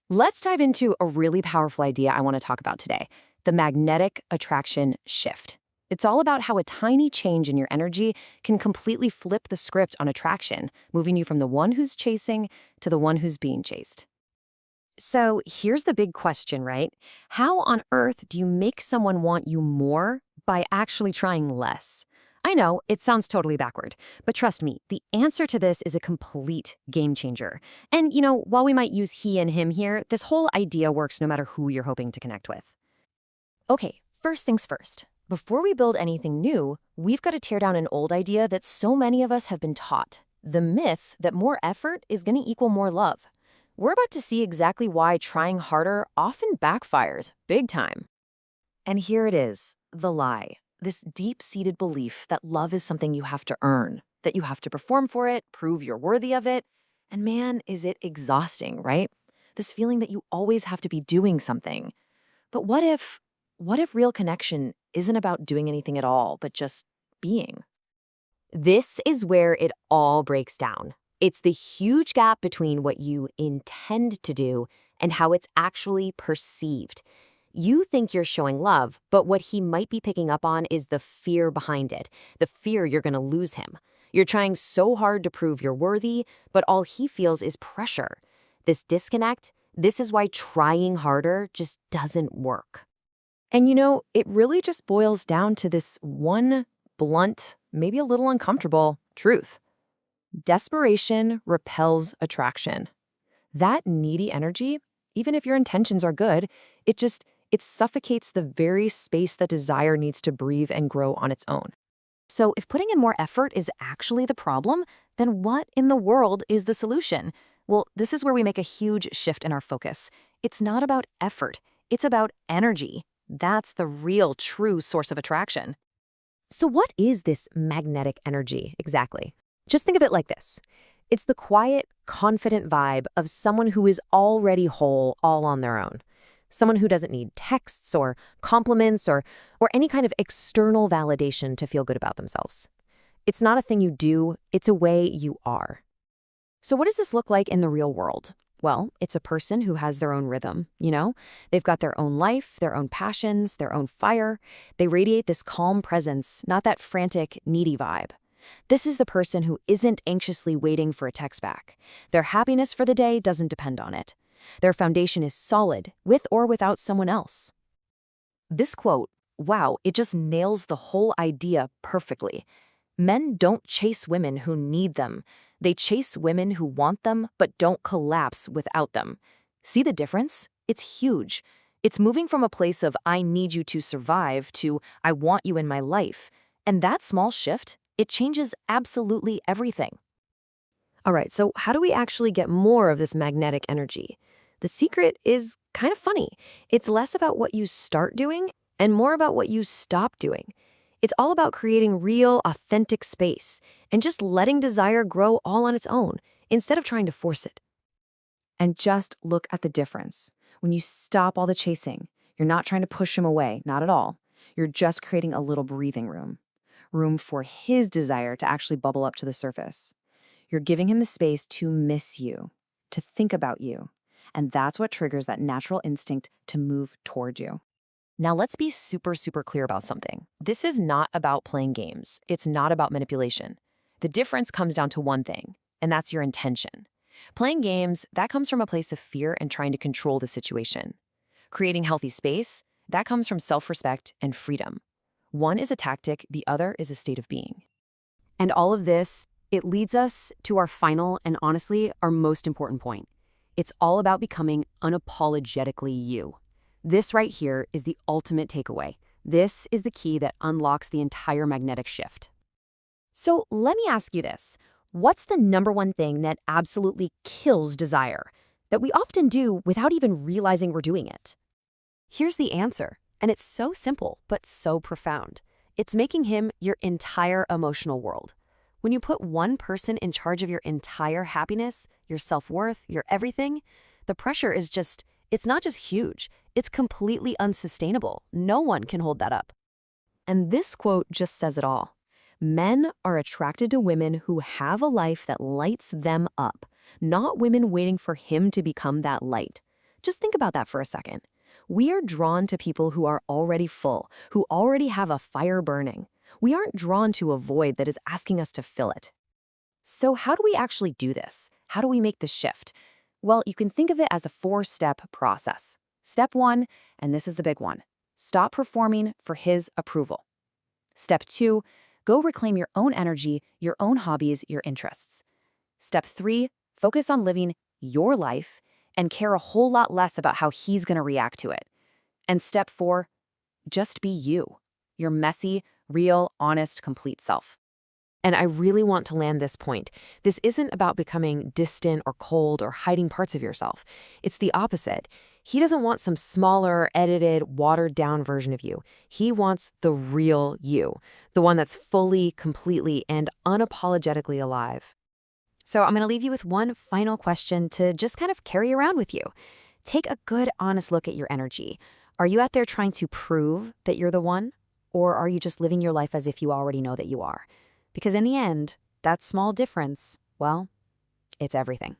Let's dive into a really powerful idea I want to talk about today, the magnetic attraction shift. It's all about how a tiny change in your energy can completely flip the script on attraction, moving you from the one who's chasing to the one who's being chased. So here's the big question, right? How on earth do you make someone want you more by actually trying less? I know, it sounds totally backward, but trust me, the answer to this is a complete game changer. And, while we might use he and him here, this whole idea works no matter who you're hoping to connect with. Okay, first things first. Before we build anything new, we've got to tear down an old idea that so many of us have been taught. The myth that more effort is going to equal more love. We're about to see exactly why trying harder often backfires, big time. And here it is, the lie. This deep-seated belief that love is something you have to earn, that you have to perform for it, prove you're worthy of it. And man, is it exhausting, right? This feeling that you always have to be doing something. But what if real connection isn't about doing anything at all, but just being? This is where it all breaks down. It's the huge gap between what you intend to do and how it's actually perceived. You think you're showing love, but what he might be picking up on is the fear behind it, the fear you're going to lose him. You're trying so hard to prove you're worthy, but all he feels is pressure. This disconnect, this is why trying harder just doesn't work. And it really just boils down to this one blunt, maybe a little uncomfortable truth. Desperation repels attraction. That needy energy, even if your intentions are good, it suffocates the very space that desire needs to breathe and grow on its own. So if putting in more effort is actually the problem, then what in the world is the solution? Well, this is where we make a huge shift in our focus. It's not about effort, it's about energy. That's the real, true source of attraction. So what is this magnetic energy exactly? Just think of it like this. It's the quiet, confident vibe of someone who is already whole all on their own. Someone who doesn't need texts or compliments or any kind of external validation to feel good about themselves. It's not a thing you do, it's a way you are. So what does this look like in the real world? Well, it's a person who has their own rhythm, They've got their own life, their own passions, their own fire. They radiate this calm presence, not that frantic, needy vibe. This is the person who isn't anxiously waiting for a text back. Their happiness for the day doesn't depend on it. Their foundation is solid, with or without someone else. This quote, wow, it just nails the whole idea perfectly. Men don't chase women who need them. They chase women who want them but don't collapse without them. See the difference? It's huge. It's moving from a place of I need you to survive to I want you in my life. And that small shift, it changes absolutely everything. All right, so how do we actually get more of this magnetic energy? The secret is kind of funny. It's less about what you start doing and more about what you stop doing. It's all about creating real, authentic space and just letting desire grow all on its own instead of trying to force it. And just look at the difference. When you stop all the chasing, you're not trying to push him away, not at all. You're just creating a little breathing room for his desire to actually bubble up to the surface. You're giving him the space to miss you, to think about you. And that's what triggers that natural instinct to move toward you. Now let's be super, super clear about something. This is not about playing games. It's not about manipulation. The difference comes down to one thing, and that's your intention. Playing games, that comes from a place of fear and trying to control the situation. Creating healthy space, that comes from self-respect and freedom. One is a tactic, the other is a state of being. And all of this, it leads us to our final and honestly, our most important point. It's all about becoming unapologetically you. This right here is the ultimate takeaway. This is the key that unlocks the entire magnetic shift. So let me ask you this. What's the number one thing that absolutely kills desire, that we often do without even realizing we're doing it? Here's the answer, and it's so simple, but so profound. It's making him your entire emotional world. When you put one person in charge of your entire happiness, your self-worth, your everything, the pressure is it's not just huge, it's completely unsustainable. No one can hold that up. And this quote just says it all. Men are attracted to women who have a life that lights them up, not women waiting for him to become that light. Just think about that for a second. We are drawn to people who are already full, who already have a fire burning. We aren't drawn to a void that is asking us to fill it. So, how do we actually do this? How do we make the shift? Well, you can think of it as a 4-step process. Step 1, and this is the big one, stop performing for his approval. Step 2, go reclaim your own energy, your own hobbies, your interests. Step 3, focus on living your life and care a whole lot less about how he's going to react to it. And step 4, just be you, your messy, real, honest, complete self. And I really want to land this point. This isn't about becoming distant or cold or hiding parts of yourself. It's the opposite. He doesn't want some smaller, edited, watered-down version of you. He wants the real you, the one that's fully, completely, and unapologetically alive. So I'm going to leave you with one final question to just kind of carry around with you. Take a good, honest look at your energy. Are you out there trying to prove that you're the one? Or are you just living your life as if you already know that you are? Because in the end, that small difference, well, it's everything.